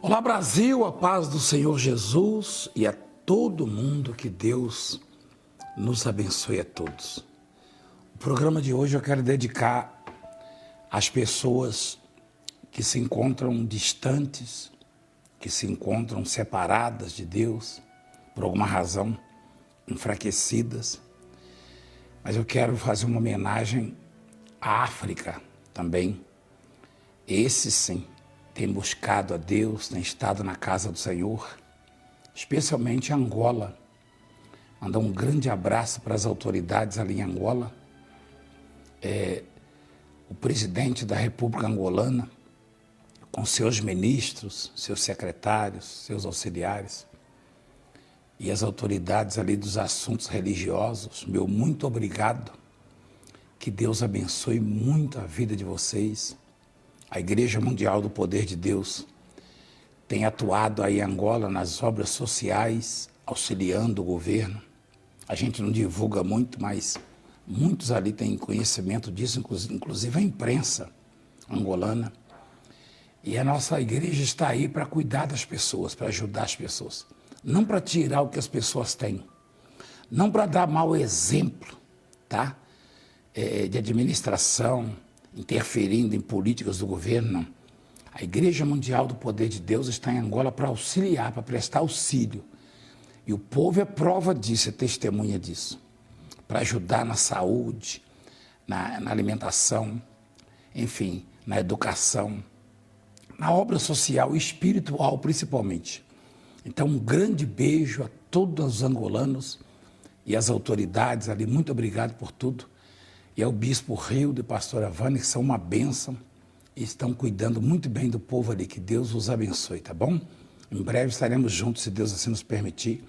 Olá Brasil, a paz do Senhor Jesus e a todo mundo, que Deus nos abençoe a todos. O programa de hoje eu quero dedicar às pessoas que se encontram distantes, que se encontram separadas de Deus, por alguma razão, enfraquecidas. Mas eu quero fazer uma homenagem à África também. Esse sim tem buscado a Deus, tem estado na casa do Senhor, especialmente Angola. Mandar um grande abraço para as autoridades ali em Angola. O presidente da República Angolana, com seus ministros, seus secretários, seus auxiliares, e as autoridades ali dos assuntos religiosos, meu muito obrigado. Que Deus abençoe muito a vida de vocês. A Igreja Mundial do Poder de Deus tem atuado aí em Angola nas obras sociais, auxiliando o governo. A gente não divulga muito, mas muitos ali têm conhecimento disso, inclusive a imprensa angolana. E a nossa igreja está aí para cuidar das pessoas, para ajudar as pessoas. Não para tirar o que as pessoas têm, não para dar mau exemplo, tá? De administração, interferindo em políticas do governo, não. A Igreja Mundial do Poder de Deus está em Angola para auxiliar, para prestar auxílio. E o povo é prova disso, é testemunha disso. Para ajudar na saúde, na alimentação, enfim, na educação, na obra social e espiritual principalmente. Então, um grande beijo a todos os angolanos e as autoridades ali. Muito obrigado por tudo. E ao bispo Rildo e pastora Vânia, que são uma bênção e estão cuidando muito bem do povo ali. Que Deus os abençoe, tá bom? Em breve estaremos juntos, se Deus assim nos permitir.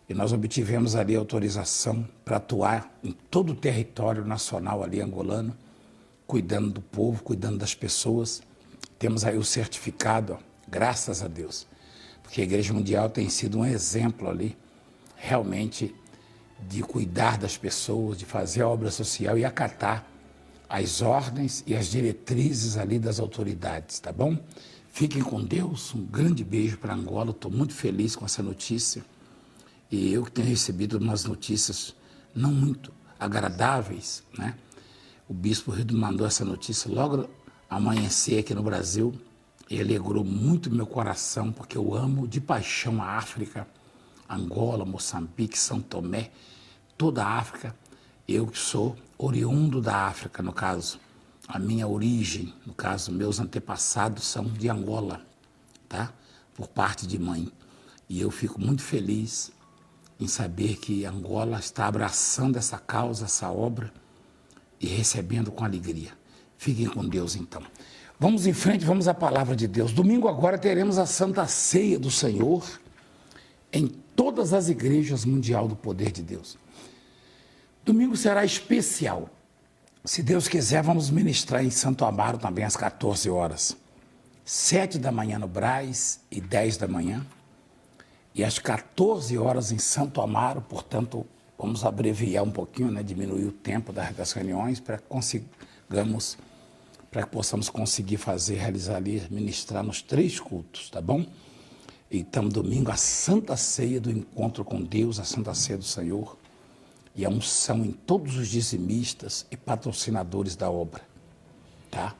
E nós obtivemos ali autorização para atuar em todo o território nacional ali angolano, cuidando do povo, cuidando das pessoas. Temos aí o certificado, ó, graças a Deus. Porque a Igreja Mundial tem sido um exemplo ali, realmente, de cuidar das pessoas, de fazer a obra social e acatar as ordens e as diretrizes ali das autoridades, tá bom? Fiquem com Deus, um grande beijo para Angola, estou muito feliz com essa notícia. E eu que tenho recebido umas notícias não muito agradáveis, né? O bispo Rildo mandou essa notícia logo amanhecer aqui no Brasil e alegrou muito meu coração, porque eu amo de paixão a África, Angola, Moçambique, São Tomé, toda a África. Eu que sou oriundo da África, no caso, a minha origem, no caso, meus antepassados são de Angola, tá? Por parte de mãe. E eu fico muito feliz em saber que Angola está abraçando essa causa, essa obra e recebendo com alegria. Fiquem com Deus, então. Vamos em frente, vamos à palavra de Deus. Domingo agora teremos a Santa Ceia do Senhor em todas as igrejas mundial do Poder de Deus. Domingo será especial. Se Deus quiser, vamos ministrar em Santo Amaro também às 14 horas. 7 da manhã no Brás e 10 da manhã. E às 14 horas em Santo Amaro, portanto, vamos abreviar um pouquinho, né, diminuir o tempo das reuniões para que possamos conseguir realizar ali, ministrar nos 3 cultos, tá bom? Então, domingo, a Santa Ceia do encontro com Deus, a Santa Ceia do Senhor, e a unção em todos os dizimistas e patrocinadores da obra, tá?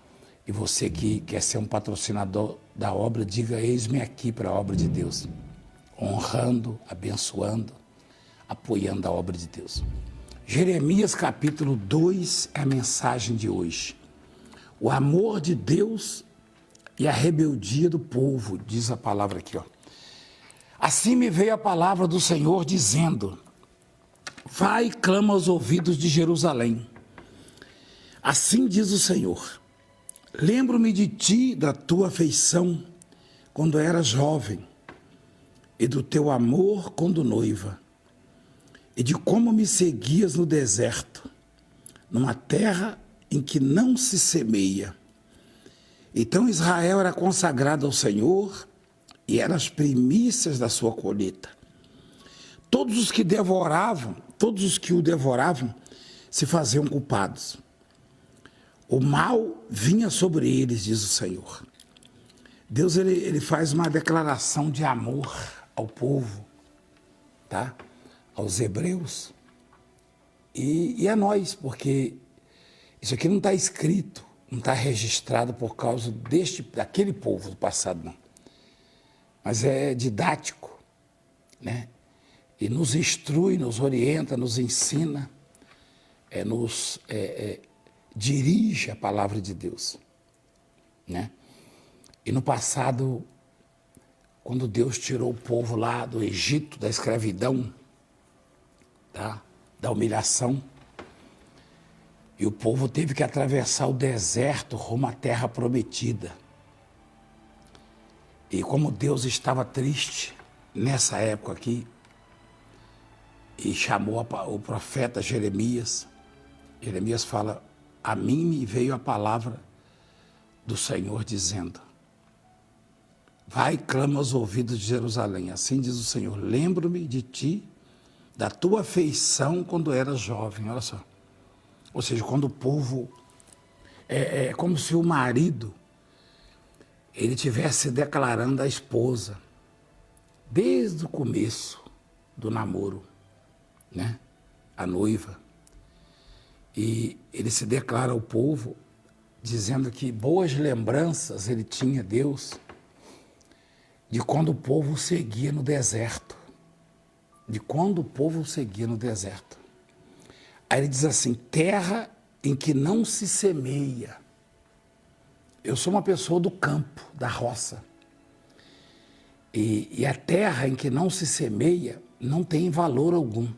E você que quer ser um patrocinador da obra, diga: eis-me aqui para a obra de Deus, honrando, abençoando, apoiando a obra de Deus. Jeremias capítulo 2 é a mensagem de hoje. O amor de Deus e a rebeldia do povo, diz a palavra aqui, ó. Assim me veio a palavra do Senhor dizendo: vai e clama aos ouvidos de Jerusalém. Assim diz o Senhor: lembro-me de ti, da tua afeição, quando eras jovem, e do teu amor quando noiva, e de como me seguias no deserto, numa terra em que não se semeia. Então Israel era consagrado ao Senhor e eram as primícias da sua colheita. Todos os que o devoravam se faziam culpados. O mal vinha sobre eles, diz o Senhor. Deus ele faz uma declaração de amor ao povo, tá? Aos hebreus e a nós, porque isso aqui não está escrito, não está registrado por causa daquele povo do passado, não. Mas é didático, né? E nos instrui, nos orienta, nos ensina, dirige a palavra de Deus, né? E no passado, quando Deus tirou o povo lá do Egito, da escravidão, tá? Da humilhação, e o povo teve que atravessar o deserto rumo à terra prometida. E como Deus estava triste nessa época aqui, e chamou o profeta Jeremias, Jeremias fala, a mim me veio a palavra do Senhor dizendo, vai e clama aos ouvidos de Jerusalém, assim diz o Senhor, lembro-me de ti, da tua afeição quando eras jovem, olha só. Ou seja, quando o povo, é como se o marido, ele estivesse declarando à esposa, desde o começo do namoro, né? A noiva. E ele se declara ao povo, dizendo que boas lembranças ele tinha, Deus, de quando o povo seguia no deserto. De quando o povo seguia no deserto. Aí ele diz assim, terra em que não se semeia. Eu sou uma pessoa do campo, da roça. E a terra em que não se semeia não tem valor algum.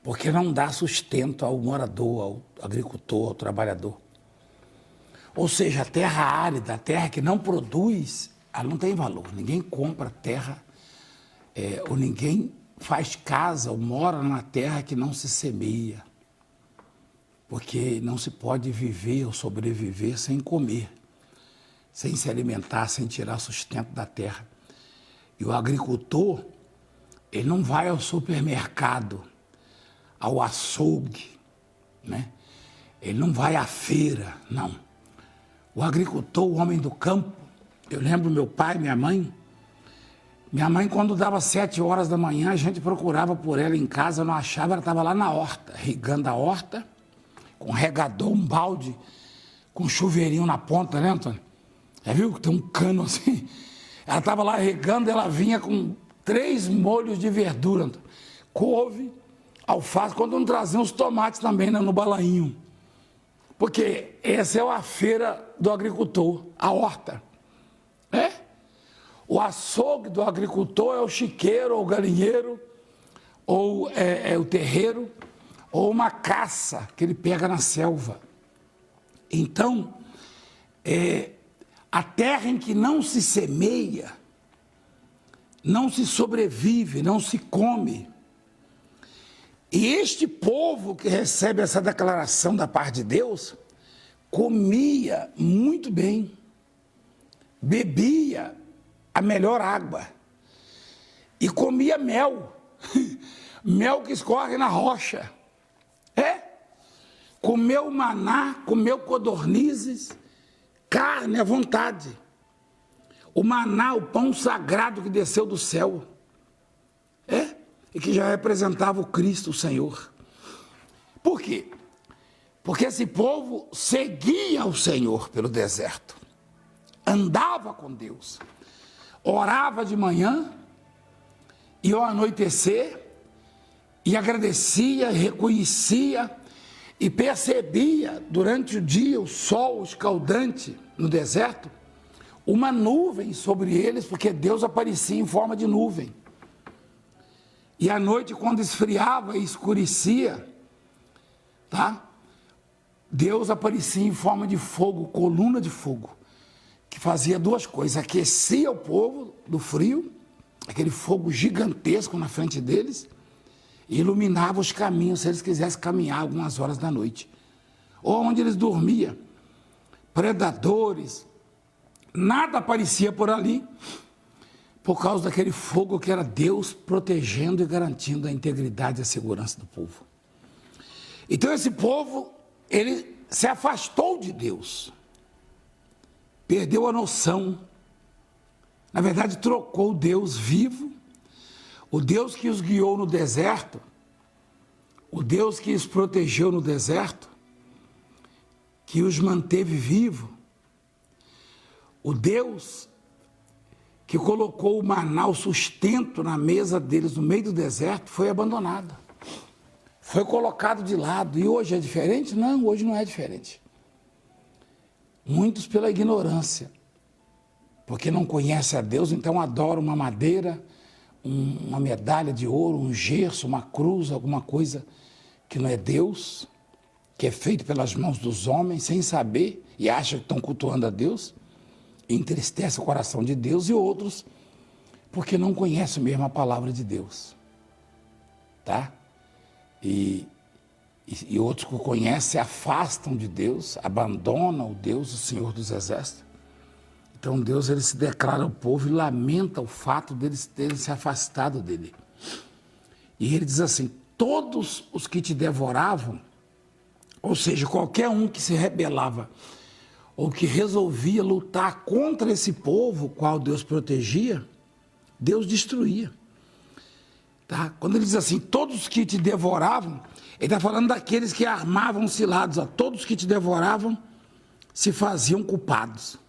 Porque não dá sustento ao morador, ao agricultor, ao trabalhador. Ou seja, a terra árida, a terra que não produz, ela não tem valor. Ninguém compra terra, ou ninguém faz casa ou mora na terra que não se semeia. Porque não se pode viver ou sobreviver sem comer, sem se alimentar, sem tirar sustento da terra. E o agricultor, ele não vai ao supermercado, ao açougue, né? Ele não vai à feira, não. O agricultor, o homem do campo, eu lembro meu pai, minha mãe, quando dava 7 horas da manhã, a gente procurava por ela em casa, não achava, ela estava lá na horta, regando a horta, com regador, um balde, com um chuveirinho na ponta, né, Antônio? Já viu que tem um cano assim? Ela estava lá regando, ela vinha com 3 molhos de verdura, Antônio. Couve, alface, quando não traziam os tomates também, né, no balainho. Porque essa é a feira do agricultor, a horta. O açougue do agricultor é o chiqueiro, ou o galinheiro, ou é o terreiro, ou uma caça que ele pega na selva. Então, a terra em que não se semeia, não se sobrevive, não se come. E este povo que recebe essa declaração da parte de Deus, comia muito bem, bebia a melhor água e comia mel, mel que escorre na rocha. Comeu maná, comeu codornizes, carne à vontade. O maná, o pão sagrado que desceu do céu. E que já representava o Cristo, o Senhor. Por quê? Porque esse povo seguia o Senhor pelo deserto. Andava com Deus. Orava de manhã e ao anoitecer, e agradecia, reconhecia e percebia durante o dia o sol escaldante no deserto, uma nuvem sobre eles, porque Deus aparecia em forma de nuvem. E à noite, quando esfriava e escurecia, tá? Deus aparecia em forma de fogo, coluna de fogo, que fazia 2 coisas, aquecia o povo do frio, aquele fogo gigantesco na frente deles, e iluminava os caminhos, se eles quisessem caminhar algumas horas da noite. Ou onde eles dormiam, predadores, nada aparecia por ali, por causa daquele fogo que era Deus protegendo e garantindo a integridade e a segurança do povo. Então esse povo, ele se afastou de Deus, perdeu a noção, na verdade, trocou o Deus vivo, o Deus que os guiou no deserto, o Deus que os protegeu no deserto, que os manteve vivo, o Deus que colocou o maná, o sustento na mesa deles no meio do deserto, foi abandonado. Foi colocado de lado. E hoje é diferente? Não, hoje não é diferente. Muitos pela ignorância, porque não conhecem a Deus, então adoram uma madeira, uma medalha de ouro, um gesso, uma cruz, alguma coisa que não é Deus, que é feito pelas mãos dos homens, sem saber, e acham que estão cultuando a Deus, entristece o coração de Deus, e outros porque não conhecem mesmo a palavra de Deus, tá? E outros que o conhecem se afastam de Deus, abandonam o Deus, o Senhor dos Exércitos. Então Deus, ele se declara ao povo e lamenta o fato deles terem se afastado dele. E ele diz assim: todos os que te devoravam, ou seja, qualquer um que se rebelava ou que resolvia lutar contra esse povo, qual Deus protegia, Deus destruía. Tá? Quando ele diz assim, todos que te devoravam, ele está falando daqueles que armavam cilados, todos que te devoravam se faziam culpados.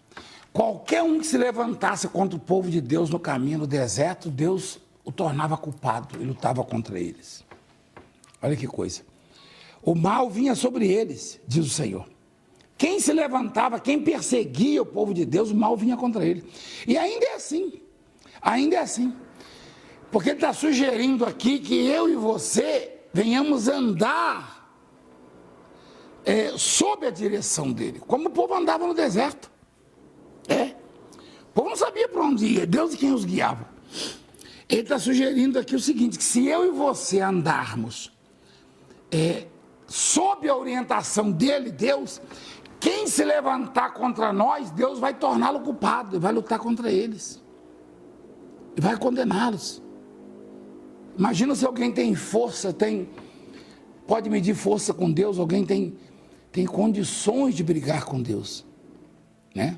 Qualquer um que se levantasse contra o povo de Deus no caminho, no deserto, Deus o tornava culpado e lutava contra eles. Olha que coisa. O mal vinha sobre eles, diz o Senhor. Quem se levantava, quem perseguia o povo de Deus, o mal vinha contra ele. E ainda é assim. Porque ele está sugerindo aqui que eu e você venhamos andar sob a direção dele, como o povo andava no deserto. O povo não sabia para onde ia, Deus é quem os guiava. Ele está sugerindo aqui o seguinte, que se eu e você andarmos sob a orientação dele, Deus, quem se levantar contra nós, Deus vai torná-lo culpado, e vai lutar contra eles, e vai condená-los. Imagina se alguém tem força, pode medir força com Deus, alguém tem condições de brigar com Deus, né?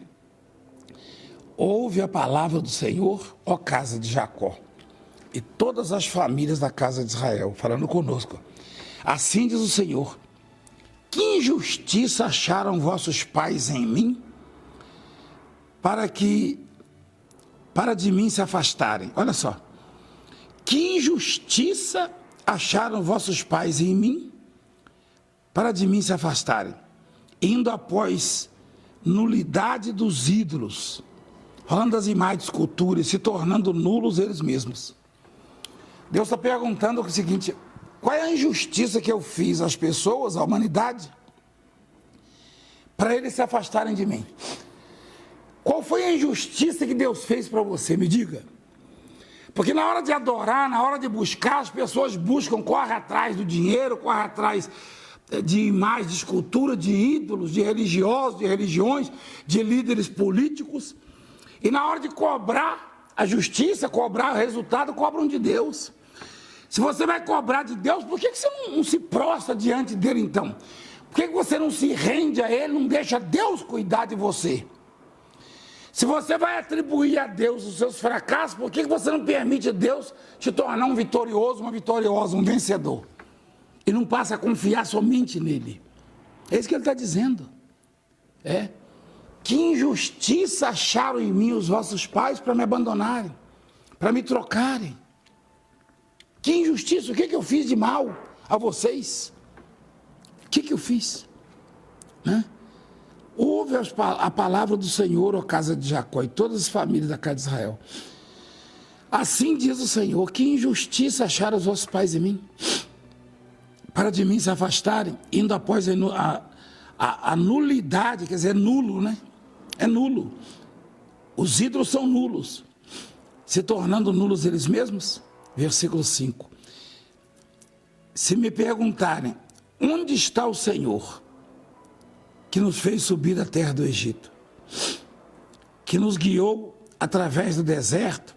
Ouve a palavra do Senhor, ó casa de Jacó, e todas as famílias da casa de Israel, falando conosco. Assim diz o Senhor: que injustiça acharam vossos pais em mim, para de mim se afastarem. Olha só. Que injustiça acharam vossos pais em mim, para de mim se afastarem, indo após nulidade dos ídolos, falando das imagens de escultura, se tornando nulos eles mesmos. Deus está perguntando o seguinte: qual é a injustiça que eu fiz às pessoas, à humanidade, para eles se afastarem de mim? Qual foi a injustiça que Deus fez para você? Me diga. Porque na hora de adorar, na hora de buscar, as pessoas correm atrás do dinheiro, correm atrás de imagens, de escultura, de ídolos, de religiosos, de religiões, de líderes políticos. E na hora de cobrar a justiça, cobrar o resultado, cobram de Deus. Se você vai cobrar de Deus, por que você não se prostra diante dele então? Por que você não se rende a ele, não deixa Deus cuidar de você? Se você vai atribuir a Deus os seus fracassos, por que você não permite Deus te tornar um vitorioso, uma vitoriosa, um vencedor? E não passa a confiar somente nele. É isso que ele está dizendo. Que injustiça acharam em mim os vossos pais para me abandonarem, para me trocarem. Que injustiça, o que eu fiz de mal a vocês? O que eu fiz? Ouve a palavra do Senhor, ó casa de Jacó, e todas as famílias da casa de Israel. Assim diz o Senhor: que injustiça acharam os vossos pais em mim, para de mim se afastarem, indo após a nulidade, quer dizer, nulo, né? É nulo. Os ídolos são nulos, se tornando nulos eles mesmos. Versículo 5. Se me perguntarem, onde está o Senhor que nos fez subir da terra do Egito, que nos guiou através do deserto,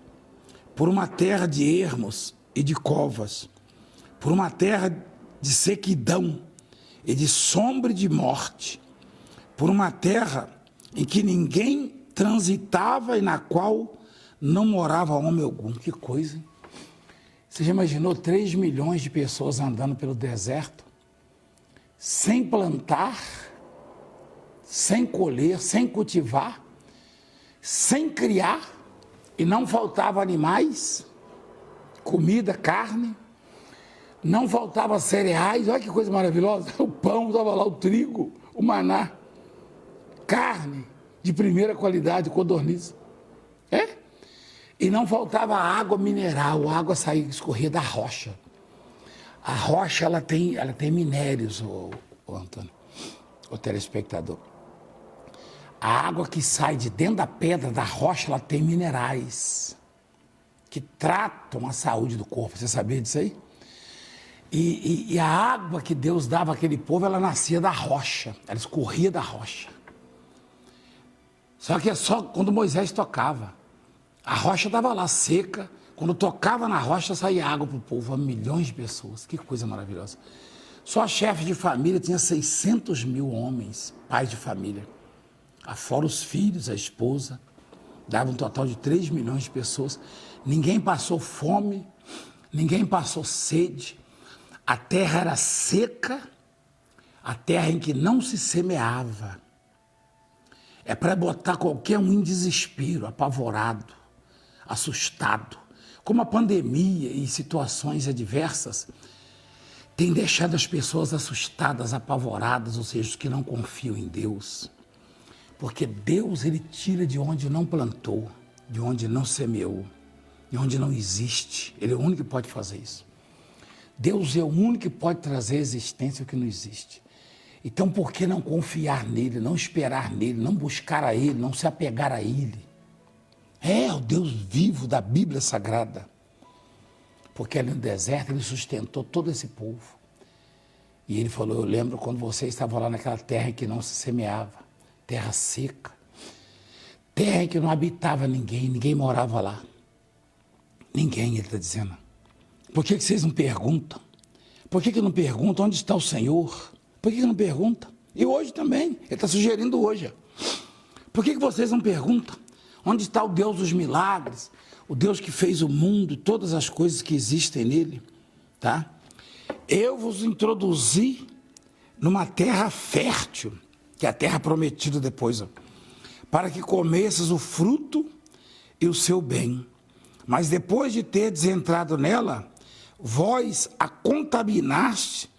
por uma terra de ermos e de covas, por uma terra de sequidão e de sombra e de morte, por uma terra em que ninguém transitava e na qual não morava homem algum. Que coisa, hein? Você já imaginou 3 milhões de pessoas andando pelo deserto, sem plantar, sem colher, sem cultivar, sem criar, e não faltava animais, comida, carne, não faltava cereais, olha que coisa maravilhosa, o pão, estava lá o trigo, o maná, carne de primeira qualidade, codorniz, e não faltava água mineral, a água saía, escorria da rocha. A rocha, ela tem minérios, o Antônio, o telespectador. A água que sai de dentro da pedra, da rocha, ela tem minerais que tratam a saúde do corpo. Você sabia disso aí? E a água que Deus dava àquele povo, ela nascia da rocha, ela escorria da rocha. Só que é só quando Moisés tocava. A rocha estava lá seca, quando tocava na rocha saía água para o povo, a milhões de pessoas. Que coisa maravilhosa. Só a chefe de família tinha 600 mil homens, pais de família. Fora os filhos, a esposa, dava um total de 3 milhões de pessoas. Ninguém passou fome, ninguém passou sede. A terra era seca, a terra em que não se semeava. É para botar qualquer um em desespero, apavorado, assustado. Como a pandemia e situações adversas têm deixado as pessoas assustadas, apavoradas, ou seja, os que não confiam em Deus. Porque Deus, ele tira de onde não plantou, de onde não semeou, de onde não existe. Ele é o único que pode fazer isso. Deus é o único que pode trazer à existência o que não existe. Então, por que não confiar nele, não esperar nele, não buscar a ele, não se apegar a ele? É o Deus vivo da Bíblia Sagrada. Porque ali no deserto ele sustentou todo esse povo. E ele falou, eu lembro quando você estava lá naquela terra em que não se semeava, terra seca, terra em que não habitava ninguém, ninguém morava lá. Ninguém, ele está dizendo. Por que vocês não perguntam? Por que não perguntam onde está o Senhor? Por que não perguntam? E hoje também, ele está sugerindo hoje. Por que vocês não perguntam? Onde está o Deus dos milagres? O Deus que fez o mundo e todas as coisas que existem nele, tá? Eu vos introduzi numa terra fértil, que é a terra prometida depois, ó, para que comesses o fruto e o seu bem. Mas depois de teres entrado nela, vós a contaminaste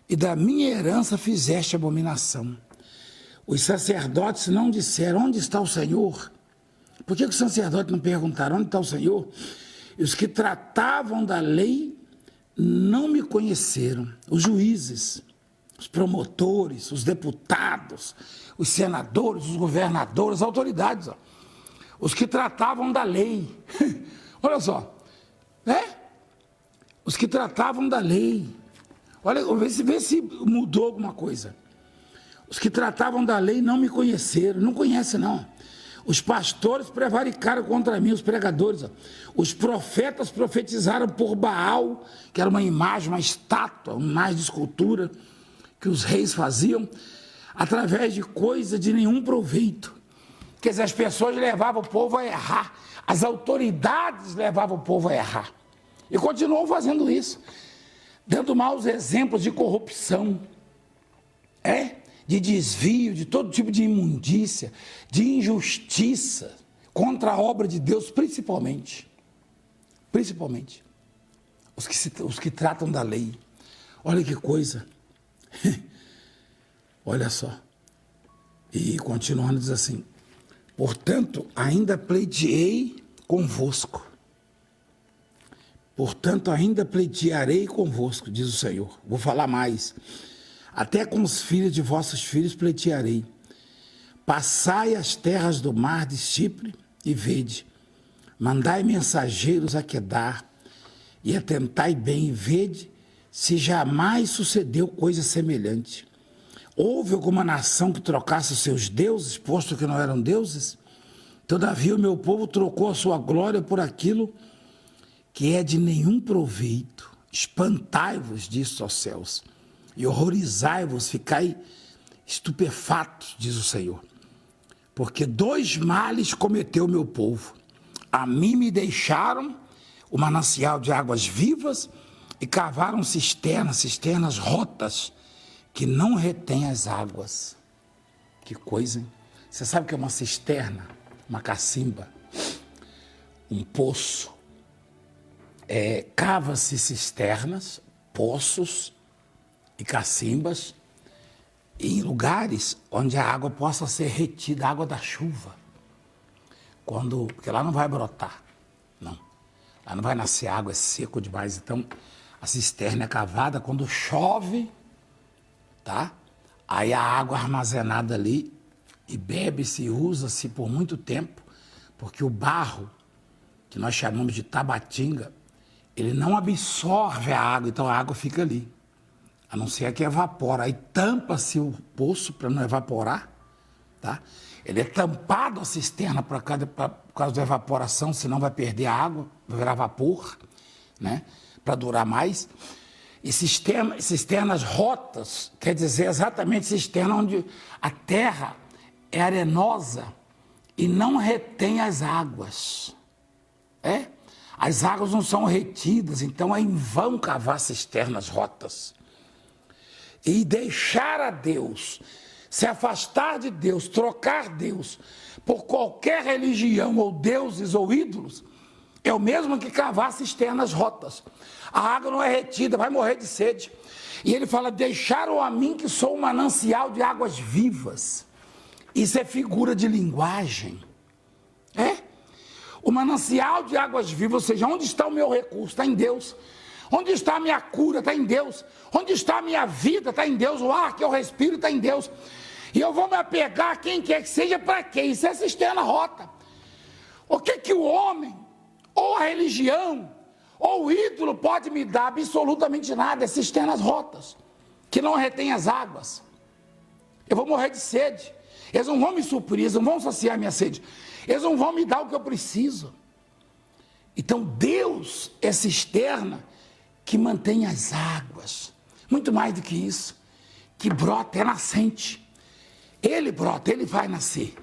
e da minha herança fizeste abominação. Os sacerdotes não disseram, onde está o Senhor? Por que os sacerdotes não perguntaram, onde está o Senhor? E os que tratavam da lei não me conheceram. Os juízes, os promotores, os deputados, os senadores, os governadores, as autoridades, ó. Os que tratavam da lei. Olha só, os que tratavam da lei. Olha, vê se mudou alguma coisa. Os que tratavam da lei não me conheceram, não conhecem não. Os pastores prevaricaram contra mim, os pregadores. Ó. Os profetas profetizaram por Baal, que era uma imagem, uma estátua, uma imagem de escultura que os reis faziam, através de coisa de nenhum proveito. Quer dizer, as pessoas levavam o povo a errar, as autoridades levavam o povo a errar. E continuam fazendo isso, dando maus exemplos de corrupção, de desvio, de todo tipo de imundícia, de injustiça contra a obra de Deus, principalmente os que tratam da lei. Olha que coisa, olha só, e continuando diz assim, portanto, ainda pleiteei convosco, portanto, ainda pleitearei convosco, diz o Senhor, vou falar mais, até com os filhos de vossos filhos pleitearei. Passai as terras do mar de Chipre e vede. Mandai mensageiros a Quedar e atentai bem e vede se jamais sucedeu coisa semelhante. Houve alguma nação que trocasse os seus deuses, posto que não eram deuses? Todavia o meu povo trocou a sua glória por aquilo que é de nenhum proveito. Espantai-vos disso, ó céus, e horrorizai-vos, ficai estupefatos, diz o Senhor. Porque 2 males cometeu o meu povo. a mim me deixaram o manancial de águas vivas e cavaram cisternas rotas, que não retêm as águas. Que coisa, hein? Você sabe o que é uma cisterna? Uma cacimba? Um poço? Cava-se cisternas, poços e cacimbas em lugares onde a água possa ser retida, a água da chuva. Porque lá não vai brotar, não. Lá não vai nascer água, é seco demais. Então, a cisterna é cavada quando chove, tá? Aí a água armazenada ali e bebe-se e usa-se por muito tempo, porque o barro, que nós chamamos de tabatinga, ele não absorve a água, então a água fica ali. A não ser que evapora. Aí tampa-se o poço para não evaporar, tá? Ele é tampado a cisterna por causa da evaporação, senão vai perder a água, vai virar vapor, né? Para durar mais. E cisternas rotas, quer dizer exatamente cisterna onde a terra é arenosa e não retém as águas. As águas não são retidas, então é em vão cavar cisternas rotas. E deixar a Deus, se afastar de Deus, trocar Deus por qualquer religião ou deuses ou ídolos, é o mesmo que cavar cisternas rotas. A água não é retida, vai morrer de sede. E ele fala, deixaram a mim que sou um manancial de águas vivas. Isso é figura de linguagem. O manancial de águas vivas, ou seja, onde está o meu recurso? Está em Deus. Onde está a minha cura? Está em Deus. Onde está a minha vida? Está em Deus. O ar que eu respiro está em Deus. E eu vou me apegar a quem quer que seja, para quê? Isso é cisterna rota. O que o homem, ou a religião, ou o ídolo pode me dar? Absolutamente nada. É cisternas rotas, que não retém as águas. Eu vou morrer de sede. Eles não vão me suprir, eles não vão saciar a minha sede. Eles não vão me dar o que eu preciso. Então Deus é cisterna que mantém as águas. Muito mais do que isso. Que brota, é nascente. Ele brota, ele vai nascer.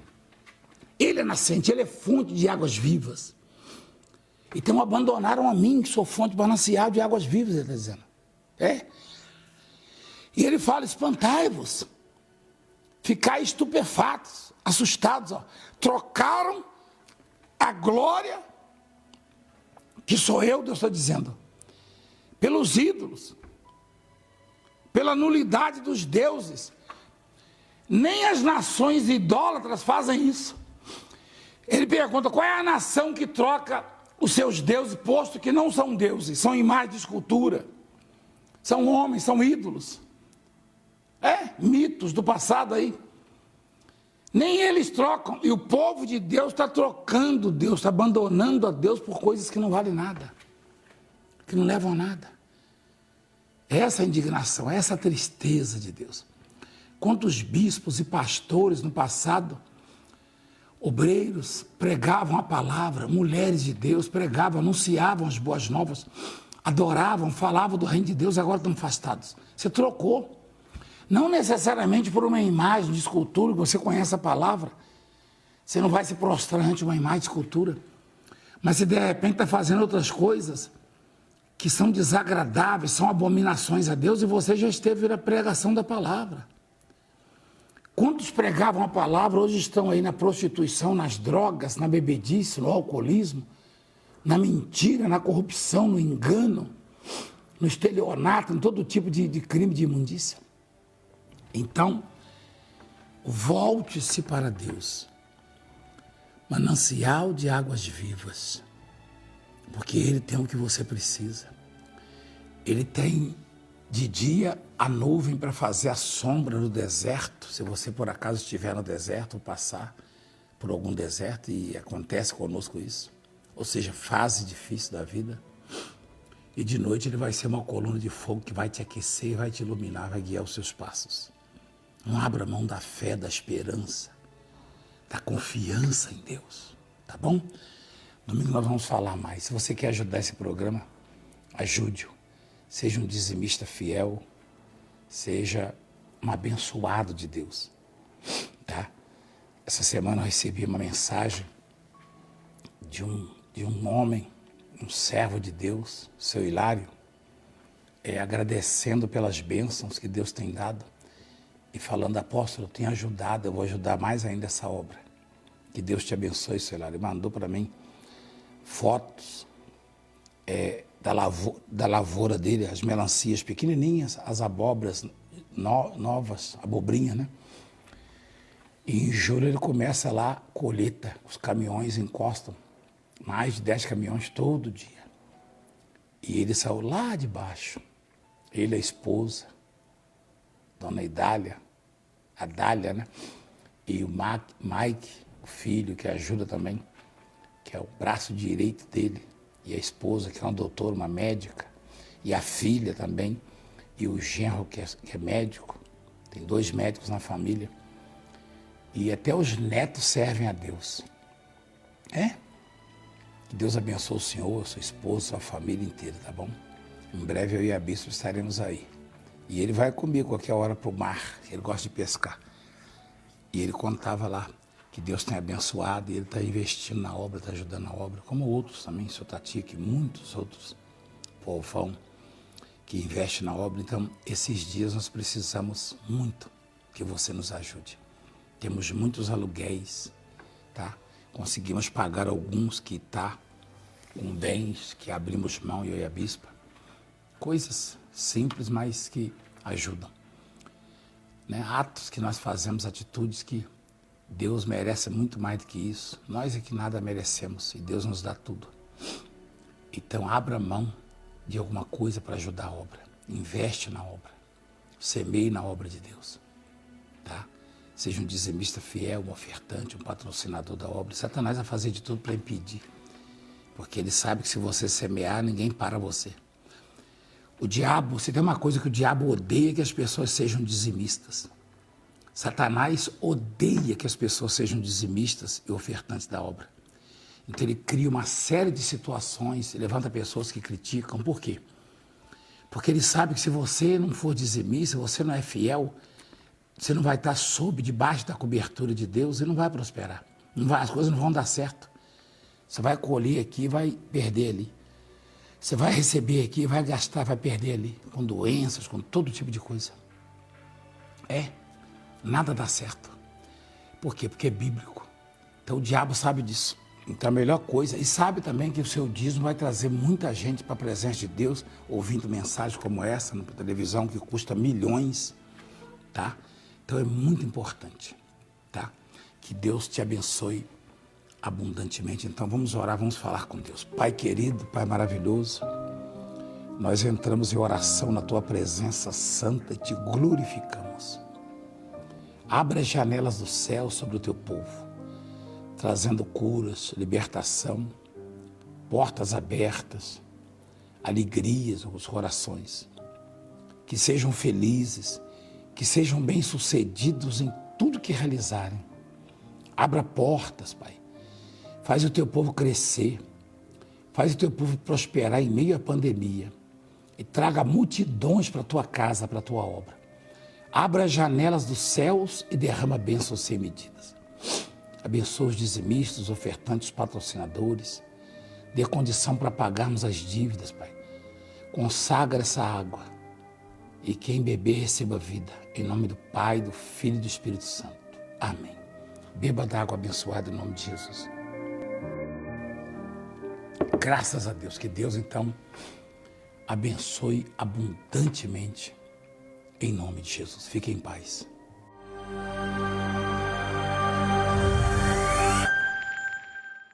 Ele é nascente, ele é fonte de águas vivas. Então abandonaram a mim, que sou fonte manancial de águas vivas, ele está dizendo. E ele fala, espantai-vos. Ficai estupefatos, assustados. Trocaram a glória, que sou eu, Deus está dizendo, pelos ídolos, pela nulidade dos deuses. Nem as nações idólatras fazem isso. Ele pergunta, qual é a nação que troca os seus deuses, posto que não são deuses, são imagens de escultura, são homens, são ídolos, mitos do passado aí. Nem eles trocam, e o povo de Deus está trocando Deus, está abandonando a Deus por coisas que não valem nada, que não levam a nada. Essa indignação, essa tristeza de Deus. Quantos bispos e pastores no passado, obreiros, pregavam a palavra, mulheres de Deus, pregavam, anunciavam as boas novas, adoravam, falavam do reino de Deus, agora estão afastados. Você trocou. Não necessariamente por uma imagem de escultura, que você conhece a palavra, você não vai se prostrar ante uma imagem de escultura, mas se de repente está fazendo outras coisas que são desagradáveis, são abominações a Deus, e você já esteve na pregação da palavra. Quantos pregavam a palavra hoje estão aí na prostituição, nas drogas, na bebedice, no alcoolismo, na mentira, na corrupção, no engano, no estelionato, em todo tipo de crime de imundícia. Então, volte-se para Deus, manancial de águas vivas, porque Ele tem o que você precisa. Ele tem de dia a nuvem para fazer a sombra no deserto, se você por acaso estiver no deserto ou passar por algum deserto, e acontece conosco isso, ou seja, fase difícil da vida. E de noite Ele vai ser uma coluna de fogo que vai te aquecer, vai te iluminar, vai guiar os seus passos. Não abra mão da fé, da esperança, da confiança em Deus, tá bom? Domingo nós vamos falar mais. Se você quer ajudar esse programa, ajude-o. Seja um dizimista fiel, seja um abençoado de Deus, tá? Essa semana eu recebi uma mensagem de um de um homem, um servo de Deus, seu Hilário, agradecendo pelas bênçãos que Deus tem dado e falando, apóstolo, tem ajudado, eu vou ajudar mais ainda essa obra. Que Deus te abençoe, seu Hilário. Ele mandou para mim fotos da lavoura dele, as melancias pequenininhas, as abóboras novas, abobrinha, né? E em julho ele começa lá a colheita, os caminhões encostam, mais de 10 caminhões todo dia. E ele saiu lá de baixo, ele, a esposa, Dona Idália, a Dália, né? E o Mike, o filho, que ajuda também, que é o braço direito dele, e a esposa, que é uma doutora, uma médica, e a filha também, e o genro, que é médico, tem 2 médicos na família, e até os netos servem a Deus. Que Deus abençoe o senhor, sua esposa, sua família inteira, tá bom? Em breve eu e a Bispo estaremos aí. E ele vai comigo qualquer hora para o mar, ele gosta de pescar. E ele contava lá que Deus tem abençoado e ele está investindo na obra, está ajudando na obra, como outros também, seu Tati, que muitos outros povão que investem na obra. Então, esses dias nós precisamos muito que você nos ajude. Temos muitos aluguéis, tá? Conseguimos pagar alguns que tá com bens que abrimos mão, eu e a Bispa. Coisas simples, mas que ajudam. Né? Atos que nós fazemos, atitudes que Deus merece muito mais do que isso. Nós é que nada merecemos e Deus nos dá tudo. Então, abra mão de alguma coisa para ajudar a obra. Investe na obra. Semeie na obra de Deus. Tá? Seja um dizimista fiel, um ofertante, um patrocinador da obra. Satanás vai fazer de tudo para impedir. Porque ele sabe que se você semear, ninguém para você. O diabo, se tem uma coisa que o diabo odeia, que as pessoas sejam dizimistas. Satanás odeia que as pessoas sejam dizimistas e ofertantes da obra. Então ele cria uma série de situações, levanta pessoas que criticam. Por quê? Porque ele sabe que se você não for dizimista, se você não é fiel, você não vai estar debaixo da cobertura de Deus e não vai prosperar. As coisas não vão dar certo. Você vai colher aqui e vai perder ali. Você vai receber aqui, vai gastar, vai perder ali, com doenças, com todo tipo de coisa. Nada dá certo. Por quê? Porque é bíblico. Então o diabo sabe disso. Então a melhor coisa, e sabe também que o seu dízimo vai trazer muita gente para a presença de Deus, ouvindo mensagens como essa na televisão, que custa milhões, tá? Então é muito importante, tá? Que Deus te abençoe abundantemente. Então vamos orar, vamos falar com Deus. Pai querido, Pai maravilhoso, nós entramos em oração na Tua presença santa e Te glorificamos. Abre as janelas do céu sobre o Teu povo, trazendo curas, libertação, portas abertas, alegrias aos corações, que sejam felizes, que sejam bem-sucedidos em tudo que realizarem. Abra portas, Pai. Faz o Teu povo crescer, faz o Teu povo prosperar em meio à pandemia e traga multidões para a Tua casa, para a Tua obra. Abra as janelas dos céus e derrama bênçãos sem medidas. Abençoa os dizimistas, os ofertantes, os patrocinadores. Dê condição para pagarmos as dívidas, Pai. Consagra essa água e quem beber receba vida. Em nome do Pai, do Filho e do Espírito Santo. Amém. Beba da água abençoada em nome de Jesus. Graças a Deus. Que Deus, então, abençoe abundantemente em nome de Jesus. Fique em paz.